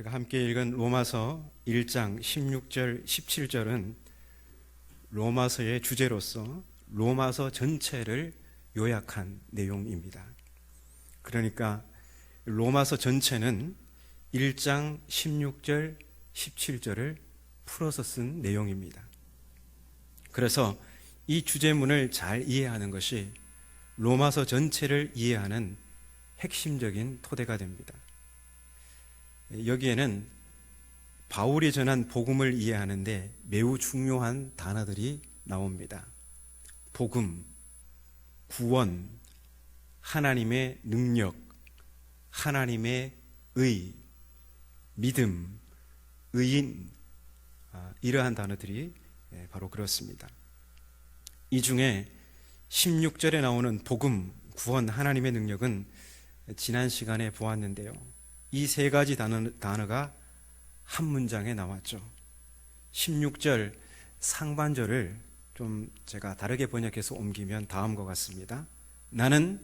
우리가 함께 읽은 로마서 1장 16절, 17절은 로마서의 주제로서 로마서 전체를 요약한 내용입니다. 그러니까 로마서 전체는 1장 16절, 17절을 풀어서 쓴 내용입니다. 그래서 이 주제문을 잘 이해하는 것이 로마서 전체를 이해하는 핵심적인 토대가 됩니다. 여기에는 바울이 전한 복음을 이해하는데 매우 중요한 단어들이 나옵니다. 복음, 구원, 하나님의 능력, 하나님의 의, 믿음, 의인, 이러한 단어들이 바로 그렇습니다. 이 중에 16절에 나오는 복음, 구원, 하나님의 능력은 지난 시간에 보았는데요. 이 세 가지 단어가 한 문장에 나왔죠. 16절 상반절을 좀 제가 다르게 번역해서 옮기면 다음과 같습니다. 나는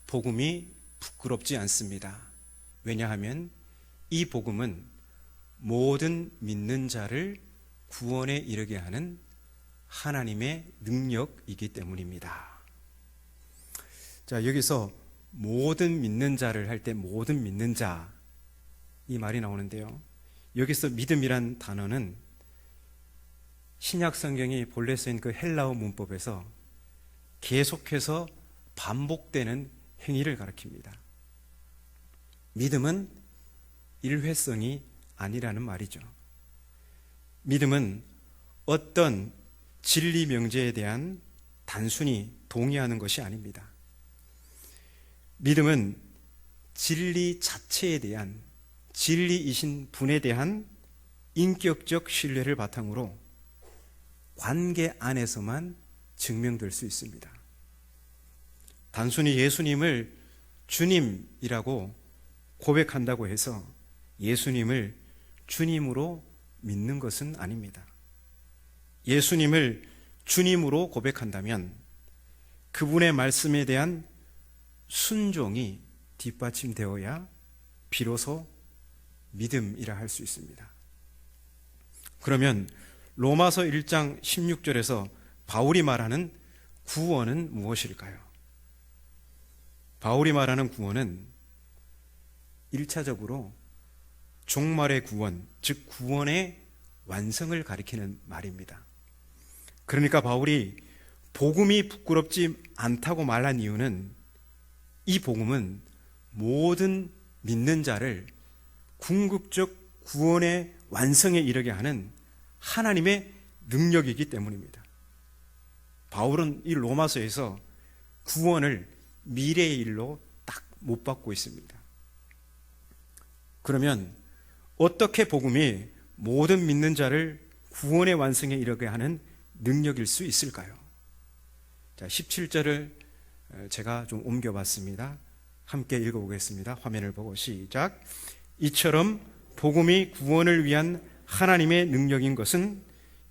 복음이 부끄럽지 않습니다. 왜냐하면 이 복음은 모든 믿는 자를 구원에 이르게 하는 하나님의 능력이기 때문입니다. 자, 여기서 모든 믿는 자를 할 때 모든 믿는 자 이 말이 나오는데요. 여기서 믿음이란 단어는 신약 성경이 본래 쓰인 그 헬라어 문법에서 계속해서 반복되는 행위를 가리킵니다. 믿음은 일회성이 아니라는 말이죠. 믿음은 어떤 진리 명제에 대한 단순히 동의하는 것이 아닙니다. 믿음은 진리 자체에 대한, 진리이신 분에 대한 인격적 신뢰를 바탕으로 관계 안에서만 증명될 수 있습니다. 단순히 예수님을 주님이라고 고백한다고 해서 예수님을 주님으로 믿는 것은 아닙니다. 예수님을 주님으로 고백한다면 그분의 말씀에 대한 순종이 뒷받침되어야 비로소 믿음이라 할 수 있습니다. 그러면 로마서 1장 16절에서 바울이 말하는 구원은 무엇일까요? 바울이 말하는 구원은 1차적으로 종말의 구원, 즉 구원의 완성을 가리키는 말입니다. 그러니까 바울이 복음이 부끄럽지 않다고 말한 이유는 이 복음은 모든 믿는 자를 궁극적 구원의 완성에 이르게 하는 하나님의 능력이기 때문입니다. 바울은 이 로마서에서 구원을 미래의 일로 딱 못 받고 있습니다. 그러면 어떻게 복음이 모든 믿는 자를 구원의 완성에 이르게 하는 능력일 수 있을까요? 자, 17절을 제가 좀 옮겨봤습니다. 함께 읽어보겠습니다. 화면을 보고 시작. 이처럼 복음이 구원을 위한 하나님의 능력인 것은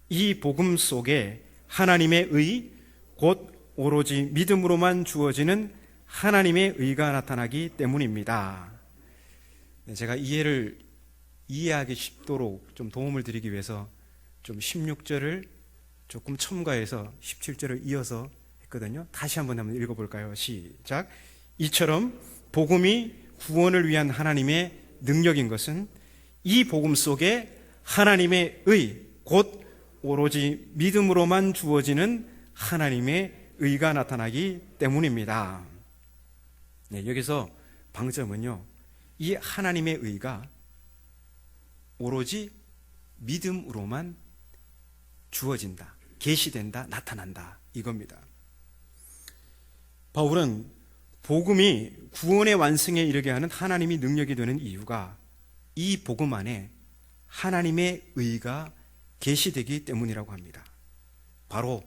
이 복음 속에 하나님의 의, 곧 오로지 믿음으로만 주어지는 하나님의 의가 나타나기 때문입니다. 제가 이해하기 쉽도록 좀 도움을 드리기 위해서 좀 16절을 조금 첨가해서 17절을 이어서 했거든요. 다시 한번 읽어볼까요? 시작. 이처럼 복음이 구원을 위한 하나님의 능력인 것은 이 복음 속에 하나님의 의, 곧 오로지 믿음으로만 주어지는 하나님의 의가 나타나기 때문입니다. 네, 여기서 방점은요, 이 하나님의 의가 오로지 믿음으로만 주어진다, 계시된다, 나타난다, 이겁니다. 바울은 복음이 구원의 완성에 이르게 하는 하나님이 능력이 되는 이유가 이 복음 안에 하나님의 의가 계시되기 때문이라고 합니다. 바로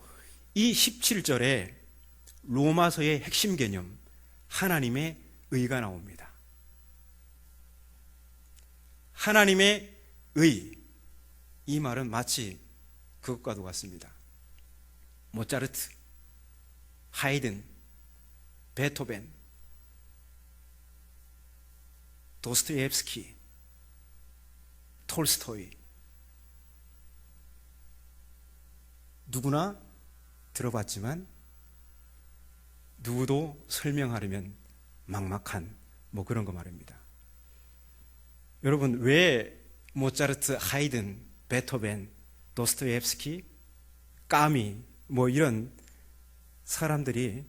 이 17절에 로마서의 핵심 개념, 하나님의 의가 나옵니다. 하나님의 의, 이 말은 마치 그것과도 같습니다. 모차르트, 하이든, 베토벤, 도스토옙스키, 톨스토이. 누구나 들어봤지만 누구도 설명하려면 막막한 그런 거 말입니다. 여러분, 왜 모차르트, 하이든, 베토벤, 도스토옙스키, 까미 이런 사람들이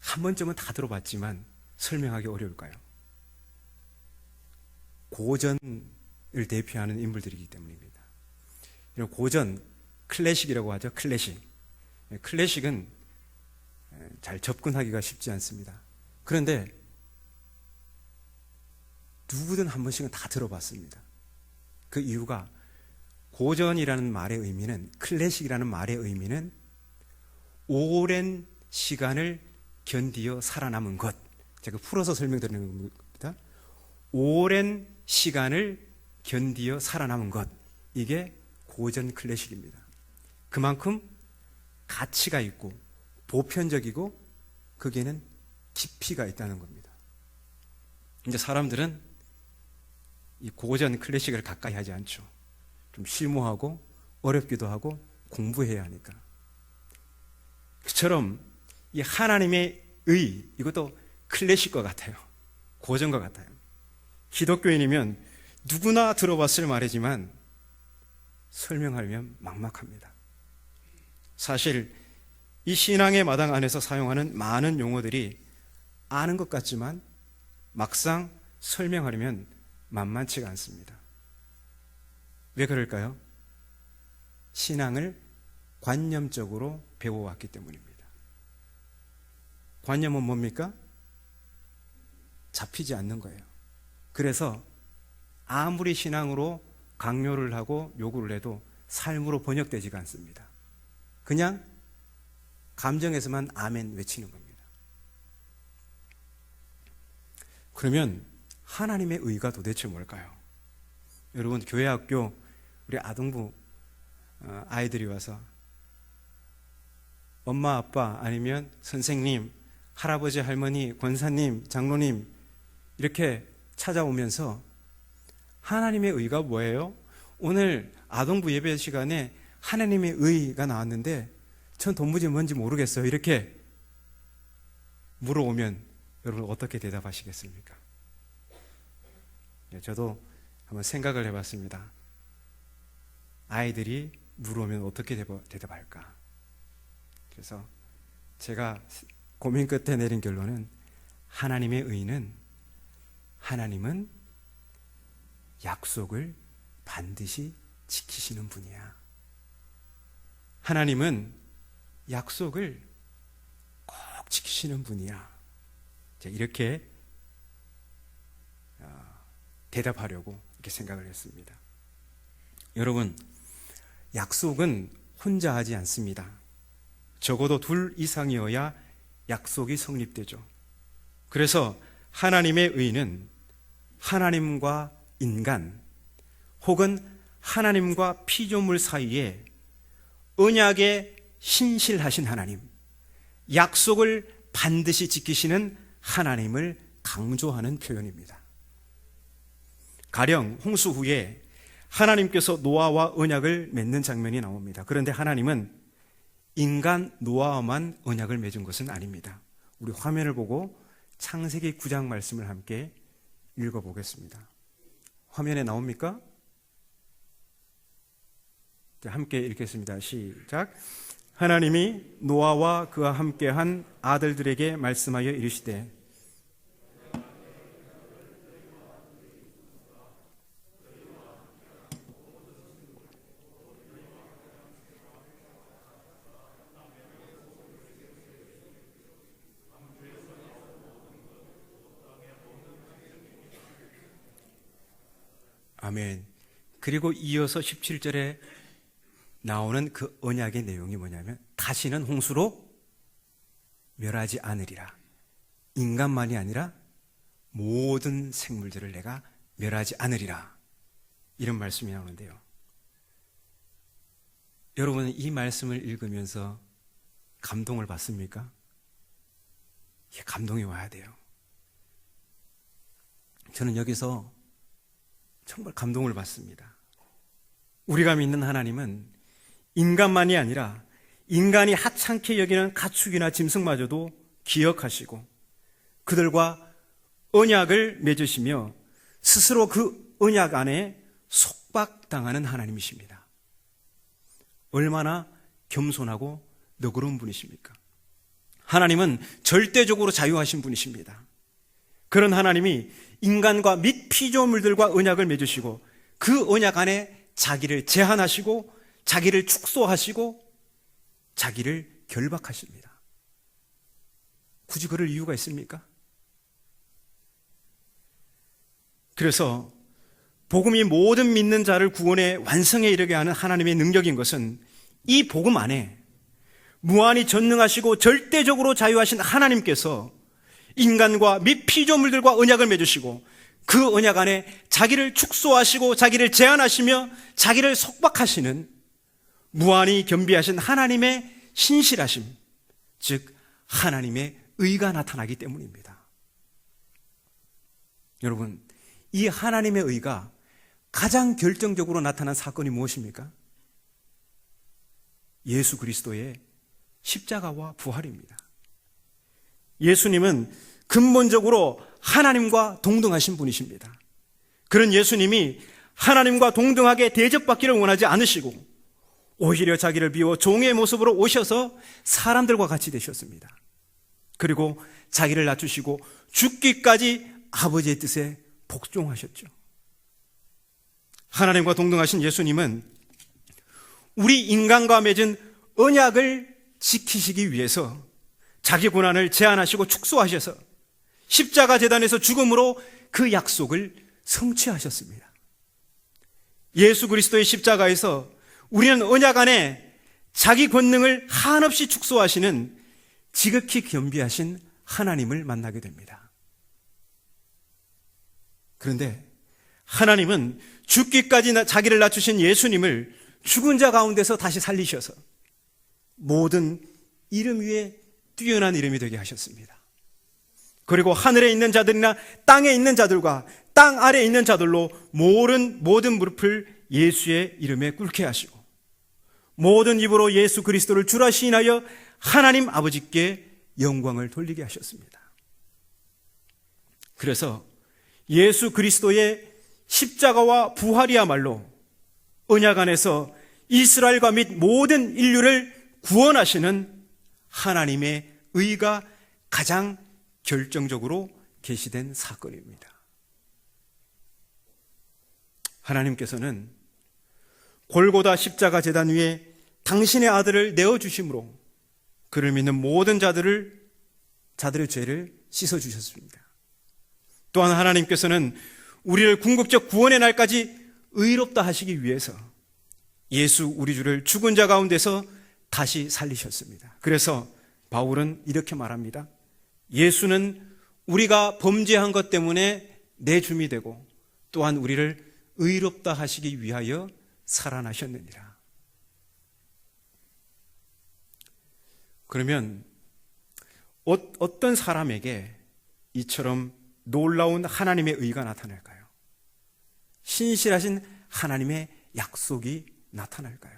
한 번쯤은 다 들어봤지만 설명하기 어려울까요? 고전을 대표하는 인물들이기 때문입니다. 이런 고전, 클래식이라고 하죠. 클래식은 잘 접근하기가 쉽지 않습니다. 그런데 누구든 한 번씩은 다 들어봤습니다. 그 이유가 고전이라는 말의 의미는, 클래식이라는 말의 의미는 오랜 시간을 견디어 살아남은 것. 제가 풀어서 설명드리는 겁니다. 오랜 시간을 견디어 살아남은 것. 이게 고전 클래식입니다. 그만큼 가치가 있고 보편적이고 거기에는 깊이가 있다는 겁니다. 이제 사람들은 이 고전 클래식을 가까이 하지 않죠. 좀 실무하고 어렵기도 하고 공부해야 하니까. 그처럼 이 하나님의 의, 이것도 클래식과 같아요. 고전과 같아요. 기독교인이면 누구나 들어봤을 말이지만 설명하려면 막막합니다. 사실 이 신앙의 마당 안에서 사용하는 많은 용어들이 아는 것 같지만 막상 설명하려면 만만치가 않습니다. 왜 그럴까요? 신앙을 관념적으로 배워왔기 때문입니다. 관념은 뭡니까? 잡히지 않는 거예요. 그래서 아무리 신앙으로 강요를 하고 요구를 해도 삶으로 번역되지가 않습니다. 그냥 감정에서만 아멘 외치는 겁니다. 그러면 하나님의 의가 도대체 뭘까요? 여러분, 교회 학교 우리 아동부 아이들이 와서 엄마 아빠 아니면 선생님, 할아버지 할머니, 권사님, 장로님 이렇게 찾아오면서 하나님의 의가 뭐예요? 오늘 아동부 예배 시간에 하나님의 의가 나왔는데 전 도무지 뭔지 모르겠어요. 이렇게 물어오면 여러분 어떻게 대답하시겠습니까? 저도 한번 생각을 해봤습니다. 아이들이 물어오면 어떻게 대답할까? 그래서 제가 고민 끝에 내린 결론은 하나님의 의는 하나님은 약속을 반드시 지키시는 분이야. 하나님은 약속을 꼭 지키시는 분이야. 이렇게 대답하려고 이렇게 생각을 했습니다. 여러분, 약속은 혼자 하지 않습니다. 적어도 둘 이상이어야 약속이 성립되죠. 그래서 하나님의 의는 하나님과 인간 혹은 하나님과 피조물 사이에 언약에 신실하신 하나님, 약속을 반드시 지키시는 하나님을 강조하는 표현입니다. 가령 홍수 후에 하나님께서 노아와 언약을 맺는 장면이 나옵니다. 그런데 하나님은 인간 노아와만 언약을 맺은 것은 아닙니다. 우리 화면을 보고 창세기 9장 말씀을 함께 읽어보겠습니다. 화면에 나옵니까? 함께 읽겠습니다. 시작. 하나님이 노아와 그와 함께한 아들들에게 말씀하여 이르시되 아멘. 그리고 이어서 17절에 나오는 그 언약의 내용이 뭐냐면 다시는 홍수로 멸하지 않으리라. 인간만이 아니라 모든 생물들을 내가 멸하지 않으리라. 이런 말씀이 나오는데요. 여러분은 이 말씀을 읽으면서 감동을 받습니까? 감동이 와야 돼요. 저는 여기서 정말 감동을 받습니다. 우리가 믿는 하나님은 인간만이 아니라 인간이 하찮게 여기는 가축이나 짐승마저도 기억하시고 그들과 언약을 맺으시며 스스로 그 언약 안에 속박당하는 하나님이십니다. 얼마나 겸손하고 너그러운 분이십니까? 하나님은 절대적으로 자유하신 분이십니다. 그런 하나님이 인간과 및 피조물들과 언약을 맺으시고 그 언약 안에 자기를 제한하시고 자기를 축소하시고 자기를 결박하십니다. 굳이 그럴 이유가 있습니까? 그래서 복음이 모든 믿는 자를 구원의 완성에 이르게 하는 하나님의 능력인 것은 이 복음 안에 무한히 전능하시고 절대적으로 자유하신 하나님께서 인간과 및 피조물들과 언약을 맺으시고 그 언약 안에 자기를 축소하시고 자기를 제한하시며 자기를 속박하시는 무한히 겸비하신 하나님의 신실하심, 즉 하나님의 의가 나타나기 때문입니다. 여러분, 이 하나님의 의가 가장 결정적으로 나타난 사건이 무엇입니까? 예수 그리스도의 십자가와 부활입니다. 예수님은 근본적으로 하나님과 동등하신 분이십니다. 그런 예수님이 하나님과 동등하게 대접받기를 원하지 않으시고 오히려 자기를 비워 종의 모습으로 오셔서 사람들과 같이 되셨습니다. 그리고 자기를 낮추시고 죽기까지 아버지의 뜻에 복종하셨죠. 하나님과 동등하신 예수님은 우리 인간과 맺은 언약을 지키시기 위해서 자기 고난을 제한하시고 축소하셔서 십자가 제단에서 죽음으로 그 약속을 성취하셨습니다. 예수 그리스도의 십자가에서 우리는 언약 안에 자기 권능을 한없이 축소하시는 지극히 겸비하신 하나님을 만나게 됩니다. 그런데 하나님은 죽기까지 자기를 낮추신 예수님을 죽은 자 가운데서 다시 살리셔서 모든 이름 위에 뛰어난 이름이 되게 하셨습니다. 그리고 하늘에 있는 자들이나 땅에 있는 자들과 땅 아래에 있는 자들로 모든 무릎을 예수의 이름에 꿇게 하시고 모든 입으로 예수 그리스도를 주라 시인하여 하나님 아버지께 영광을 돌리게 하셨습니다. 그래서 예수 그리스도의 십자가와 부활이야말로 언약 안에서 이스라엘과 및 모든 인류를 구원하시는 하나님의 의가 가장 결정적으로 계시된 사건입니다. 하나님께서는 골고다 십자가 제단 위에 당신의 아들을 내어주심으로 그를 믿는 모든 자들의 죄를 씻어주셨습니다. 또한 하나님께서는 우리를 궁극적 구원의 날까지 의롭다 하시기 위해서 예수 우리 주를 죽은 자 가운데서 다시 살리셨습니다. 그래서 바울은 이렇게 말합니다. 예수는 우리가 범죄한 것 때문에 내줌이 되고 또한 우리를 의롭다 하시기 위하여 살아나셨느니라. 그러면 어떤 사람에게 이처럼 놀라운 하나님의 의가 나타날까요? 신실하신 하나님의 약속이 나타날까요?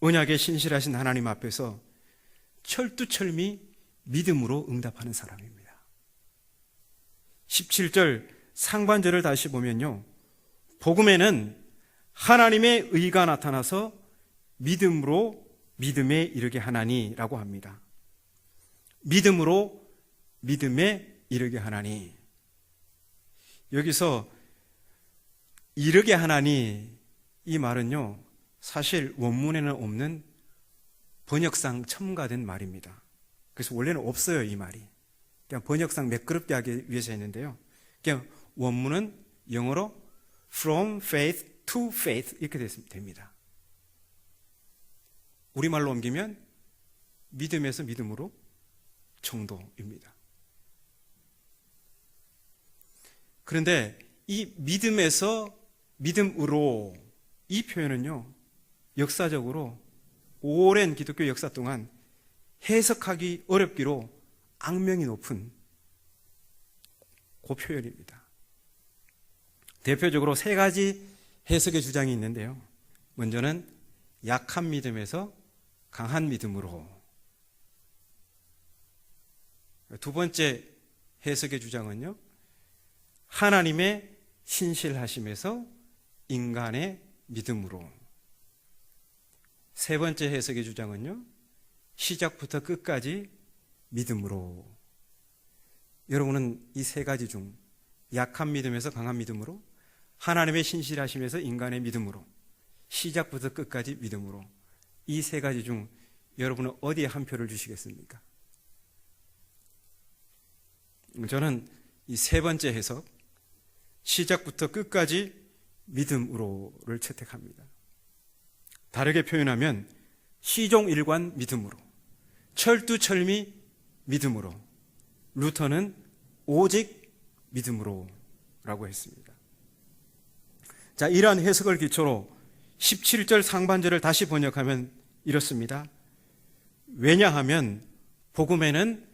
언약에 신실하신 하나님 앞에서 철두철미 믿음으로 응답하는 사람입니다. 17절 상반절을 다시 보면요, 복음에는 하나님의 의가 나타나서 믿음으로 믿음에 이르게 하나니라고 합니다. 믿음으로 믿음에 이르게 하나니. 여기서 이르게 하나니, 이 말은요 사실 원문에는 없는 번역상 첨가된 말입니다. 그래서 원래는 없어요, 이 말이. 그냥 번역상 매끄럽게 하기 위해서 했는데요, 그냥 원문은 영어로 from faith to faith 이렇게 됩니다. 우리말로 옮기면 믿음에서 믿음으로 정도입니다. 그런데 이 믿음에서 믿음으로, 이 표현은요 역사적으로 오랜 기독교 역사 동안 해석하기 어렵기로 악명이 높은 그 표현입니다. 대표적으로 세 가지 해석의 주장이 있는데요. 먼저는 약한 믿음에서 강한 믿음으로. 두 번째 해석의 주장은요, 하나님의 신실하심에서 인간의 믿음으로. 세 번째 해석의 주장은요, 시작부터 끝까지 믿음으로. 여러분은 이 세 가지 중 약한 믿음에서 강한 믿음으로, 하나님의 신실하심에서 인간의 믿음으로, 시작부터 끝까지 믿음으로, 이 세 가지 중 여러분은 어디에 한 표를 주시겠습니까? 저는 이 세 번째 해석, 시작부터 끝까지 믿음으로를 채택합니다. 다르게 표현하면 시종일관 믿음으로, 철두철미 믿음으로, 루터는 오직 믿음으로 라고 했습니다. 자, 이러한 해석을 기초로 17절 상반절을 다시 번역하면 이렇습니다. 왜냐하면 복음에는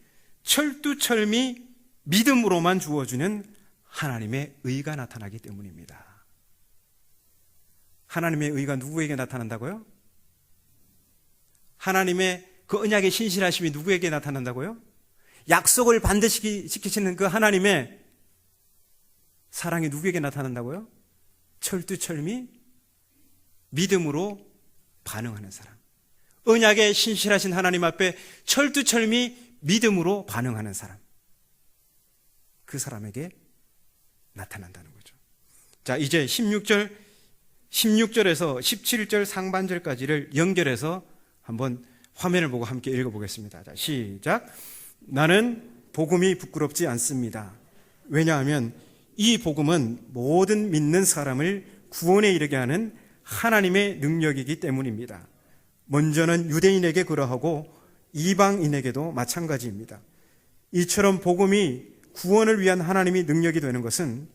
철두철미 믿음으로만 주어지는 하나님의 의가 나타나기 때문입니다. 하나님의 의가 누구에게 나타난다고요? 하나님의 그 언약의 신실하심이 누구에게 나타난다고요? 약속을 반드시 지키시는 그 하나님의 사랑이 누구에게 나타난다고요? 철두철미 믿음으로 반응하는 사람. 언약의 신실하신 하나님 앞에 철두철미 믿음으로 반응하는 사람. 그 사람에게 나타난다는 거죠. 자, 이제 16절에서 17절 상반절까지를 연결해서 한번 화면을 보고 함께 읽어보겠습니다. 자, 시작. 나는 복음이 부끄럽지 않습니다. 왜냐하면 이 복음은 모든 믿는 사람을 구원에 이르게 하는 하나님의 능력이기 때문입니다. 먼저는 유대인에게 그러하고 이방인에게도 마찬가지입니다. 이처럼 복음이 구원을 위한 하나님의 능력이 되는 것은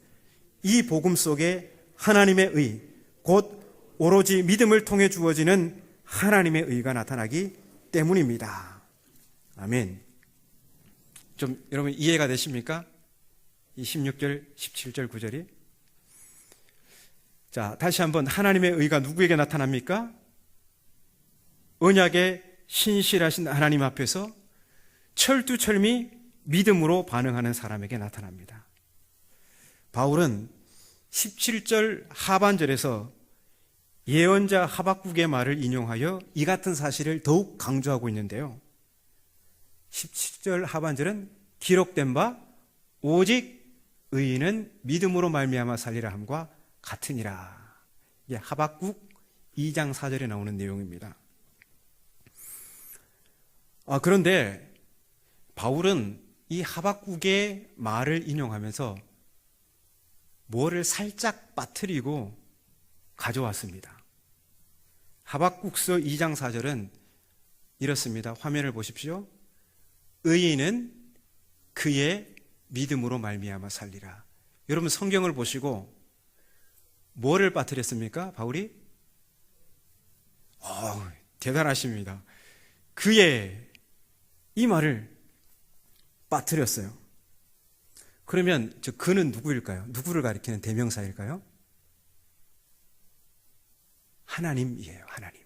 이 복음 속에 하나님의 의, 곧 오로지 믿음을 통해 주어지는 하나님의 의가 나타나기 때문입니다. 아멘. 좀 여러분 이해가 되십니까? 이 16절, 17절, 9절이. 자, 다시 한번 하나님의 의가 누구에게 나타납니까? 언약의 신실하신 하나님 앞에서 철두철미 믿음으로 반응하는 사람에게 나타납니다. 바울은 17절 하반절에서 예언자 하박국의 말을 인용하여 이 같은 사실을 더욱 강조하고 있는데요. 17절 하반절은 기록된 바 오직 의인은 믿음으로 말미암아 살리라 함과 같으니라. 이게 하박국 2장 4절에 나오는 내용입니다. 그런데 바울은 이 하박국의 말을 인용하면서 뭐를 살짝 빠뜨리고 가져왔습니다. 하박국서 2장 4절은 이렇습니다. 화면을 보십시오. 의인은 그의 믿음으로 말미암아 살리라. 여러분 성경을 보시고 뭐를 빠뜨렸습니까? 바울이? 대단하십니다. 그의 이 말을 빠뜨렸어요. 그러면 저 그는 누구일까요? 누구를 가리키는 대명사일까요? 하나님이에요. 하나님.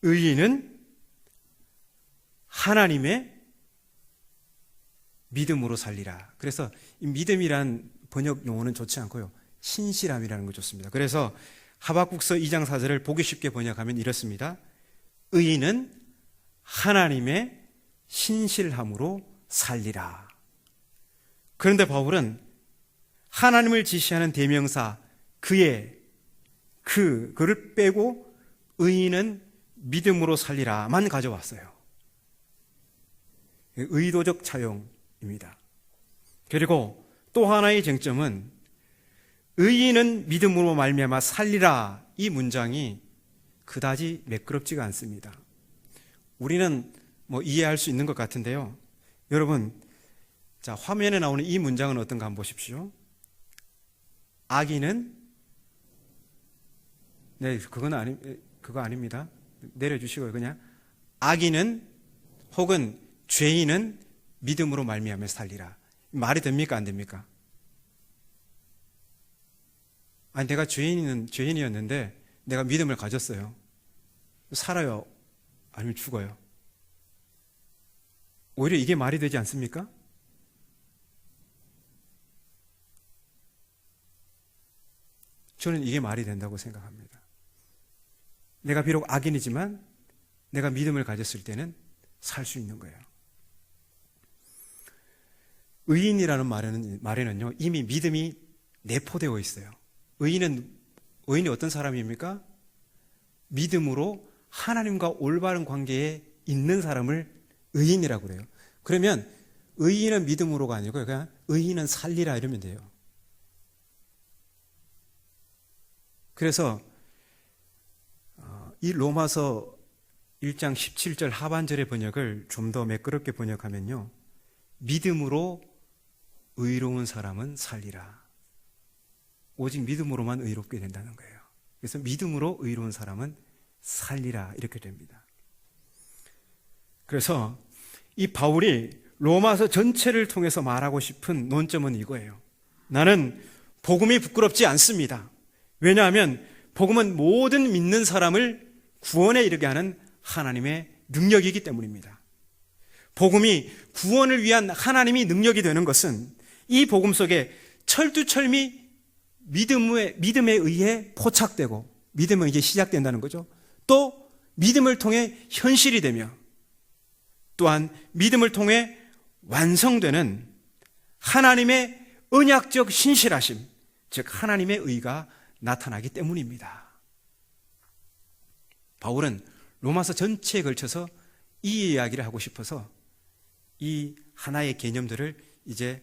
의인은 하나님의 믿음으로 살리라. 그래서 이 믿음이란 번역 용어는 좋지 않고요. 신실함이라는 거 좋습니다. 그래서 하박국서 2장 4절을 보기 쉽게 번역하면 이렇습니다. 의인은 하나님의 신실함으로 살리라. 그런데 바울은 하나님을 지시하는 대명사 그를 빼고 의인은 믿음으로 살리라만 가져왔어요. 의도적 차용입니다. 그리고 또 하나의 쟁점은 의인은 믿음으로 말미암아 살리라, 이 문장이 그다지 매끄럽지가 않습니다. 우리는 이해할 수 있는 것 같은데요. 여러분, 자, 화면에 나오는 이 문장은 어떤가 한번 보십시오. 악인은, 네, 그거 아닙니다. 내려주시고요. 그냥 악인은 혹은 죄인은 믿음으로 말미암아 살리라. 말이 됩니까? 안 됩니까? 아니, 내가 죄인이었는데 내가 믿음을 가졌어요. 살아요? 아니면 죽어요? 오히려 이게 말이 되지 않습니까? 저는 이게 말이 된다고 생각합니다. 내가 비록 악인이지만 내가 믿음을 가졌을 때는 살 수 있는 거예요. 의인이라는 말에는요, 이미 믿음이 내포되어 있어요. 의인이 어떤 사람입니까? 믿음으로 하나님과 올바른 관계에 있는 사람을 의인이라고 그래요. 그러면 의인은 믿음으로가 아니고 그냥 의인은 살리라 이러면 돼요. 그래서 이 로마서 1장 17절 하반절의 번역을 좀 더 매끄럽게 번역하면요, 믿음으로 의로운 사람은 살리라. 오직 믿음으로만 의롭게 된다는 거예요. 그래서 믿음으로 의로운 사람은 살리라 이렇게 됩니다. 그래서 이 바울이 로마서 전체를 통해서 말하고 싶은 논점은 이거예요. 나는 복음이 부끄럽지 않습니다. 왜냐하면 복음은 모든 믿는 사람을 구원에 이르게 하는 하나님의 능력이기 때문입니다. 복음이 구원을 위한 하나님이 능력이 되는 것은 이 복음 속에 철두철미 믿음에 의해 포착되고 믿음은 이제 시작된다는 거죠. 또 믿음을 통해 현실이 되며 또한 믿음을 통해 완성되는 하나님의 언약적 신실하심, 즉 하나님의 의가 나타나기 때문입니다. 바울은 로마서 전체에 걸쳐서 이 이야기를 하고 싶어서 이 하나의 개념들을 이제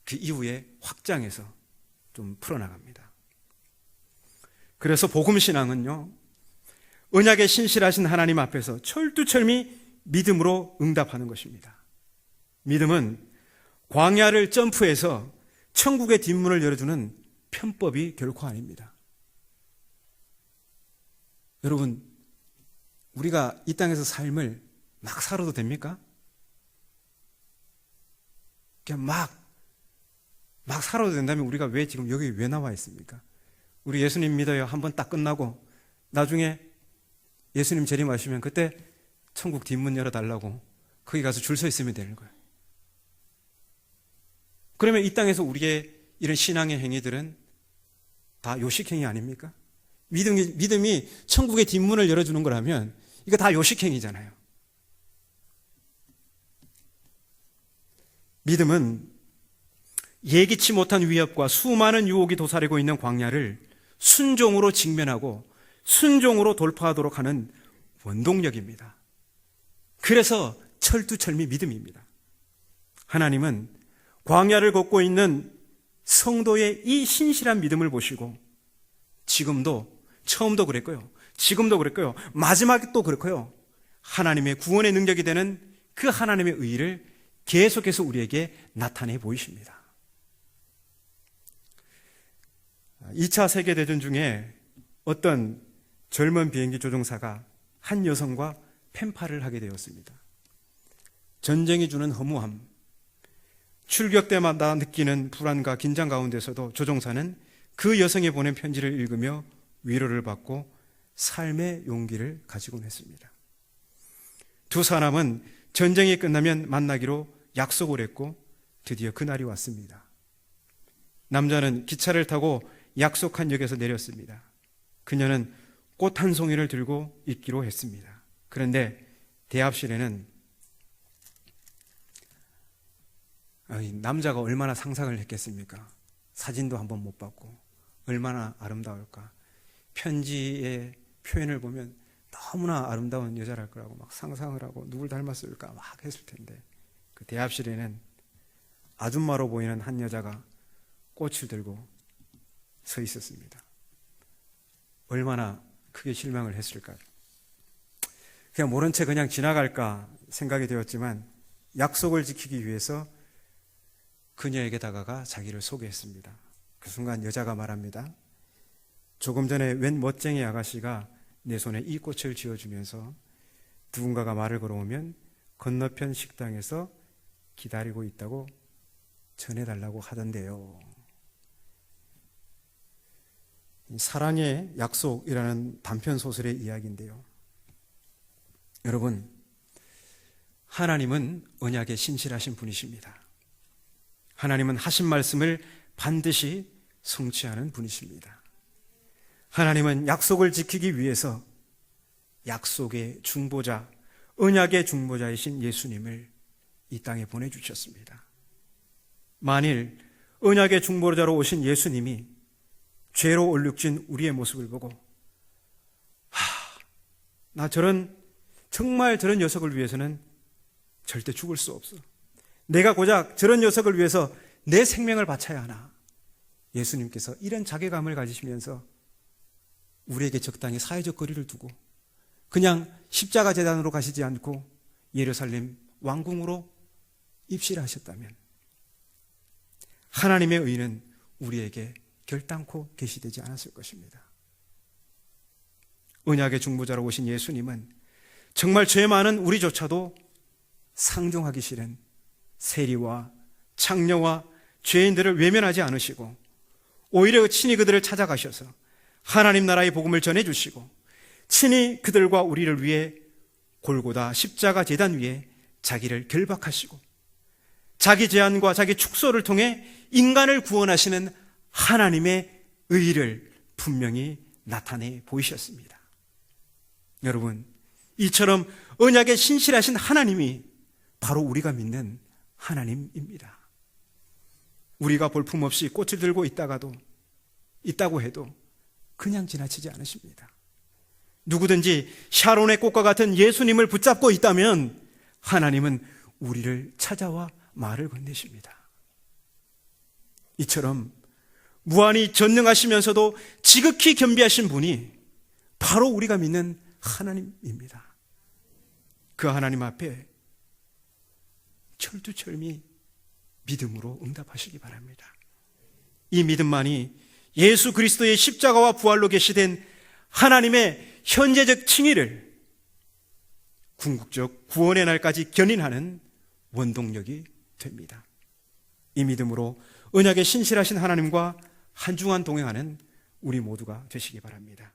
그 이후에 확장해서 좀 풀어나갑니다. 그래서 복음신앙은요, 언약의 신실하신 하나님 앞에서 철두철미 믿음으로 응답하는 것입니다. 믿음은 광야를 점프해서 천국의 뒷문을 열어주는 편법이 결코 아닙니다. 여러분, 우리가 이 땅에서 삶을 막 살아도 됩니까? 그냥 막 살아도 된다면 우리가 왜 지금 여기 왜 나와 있습니까? 우리 예수님 믿어요. 한번 딱 끝나고 나중에 예수님 재림하시면 그때 천국 뒷문 열어달라고 거기 가서 줄 서 있으면 되는 거예요. 그러면 이 땅에서 우리의 이런 신앙의 행위들은 다 요식행위 아닙니까? 믿음이 천국의 뒷문을 열어주는 거라면 이거 다 요식행위잖아요. 믿음은 예기치 못한 위협과 수많은 유혹이 도사리고 있는 광야를 순종으로 직면하고 순종으로 돌파하도록 하는 원동력입니다. 그래서 철두철미 믿음입니다. 하나님은 광야를 걷고 있는 성도의 이 신실한 믿음을 보시고 지금도, 처음도 그랬고요, 지금도 그랬고요, 마지막도 그렇고요, 하나님의 구원의 능력이 되는 그 하나님의 의의를 계속해서 우리에게 나타내 보이십니다. 2차 세계대전 중에 어떤 젊은 비행기 조종사가 한 여성과 펜팔을 하게 되었습니다. 전쟁이 주는 허무함, 출격 때마다 느끼는 불안과 긴장 가운데서도 조종사는 그 여성이 보낸 편지를 읽으며 위로를 받고 삶의 용기를 가지곤 했습니다. 두 사람은 전쟁이 끝나면 만나기로 약속을 했고 드디어 그날이 왔습니다. 남자는 기차를 타고 약속한 역에서 내렸습니다. 그녀는 꽃 한 송이를 들고 있기로 했습니다. 그런데 대합실에는 남자가 얼마나 상상을 했겠습니까? 사진도 한번 못 봤고 얼마나 아름다울까. 편지의 표현을 보면 너무나 아름다운 여자랄 거라고 막 상상을 하고 누굴 닮았을까 막 했을 텐데 그 대합실에는 아줌마로 보이는 한 여자가 꽃을 들고 서 있었습니다. 얼마나 크게 실망을 했을까요? 그냥 모른 채 그냥 지나갈까 생각이 되었지만 약속을 지키기 위해서 그녀에게 다가가 자기를 소개했습니다. 그 순간 여자가 말합니다. 조금 전에 웬 멋쟁이 아가씨가 내 손에 이 꽃을 쥐어주면서 누군가가 말을 걸어오면 건너편 식당에서 기다리고 있다고 전해달라고 하던데요. 사랑의 약속이라는 단편 소설의 이야기인데요. 여러분, 하나님은 언약에 신실하신 분이십니다. 하나님은 하신 말씀을 반드시 성취하는 분이십니다. 하나님은 약속을 지키기 위해서 약속의 중보자, 언약의 중보자이신 예수님을 이 땅에 보내주셨습니다. 만일 언약의 중보자로 오신 예수님이 죄로 얼룩진 우리의 모습을 보고 나 정말 저런 녀석을 위해서는 절대 죽을 수 없어. 내가 고작 저런 녀석을 위해서 내 생명을 바쳐야 하나. 예수님께서 이런 자괴감을 가지시면서 우리에게 적당히 사회적 거리를 두고 그냥 십자가 제단으로 가시지 않고 예루살렘 왕궁으로 입실하셨다면 하나님의 의는 우리에게 결단코 계시되지 않았을 것입니다. 언약의 중보자로 오신 예수님은 정말 죄 많은 우리조차도 상종하기 싫은 세리와 창녀와 죄인들을 외면하지 않으시고 오히려 친히 그들을 찾아가셔서 하나님 나라의 복음을 전해주시고 친히 그들과 우리를 위해 골고다 십자가 제단 위에 자기를 결박하시고 자기 제안과 자기 축소를 통해 인간을 구원하시는 하나님의 의를 분명히 나타내 보이셨습니다. 여러분, 이처럼 언약에 신실하신 하나님이 바로 우리가 믿는 하나님입니다. 우리가 볼품없이 꽃을 들고 있다고 해도 그냥 지나치지 않으십니다. 누구든지 샤론의 꽃과 같은 예수님을 붙잡고 있다면 하나님은 우리를 찾아와 말을 건네십니다. 이처럼 무한히 전능하시면서도 지극히 겸비하신 분이 바로 우리가 믿는 하나님입니다. 그 하나님 앞에 철두철미 믿음으로 응답하시기 바랍니다. 이 믿음만이 예수 그리스도의 십자가와 부활로 계시된 하나님의 현재적 칭의를 궁극적 구원의 날까지 견인하는 원동력이 됩니다. 이 믿음으로 언약에 신실하신 하나님과 한중한 동행하는 우리 모두가 되시기 바랍니다.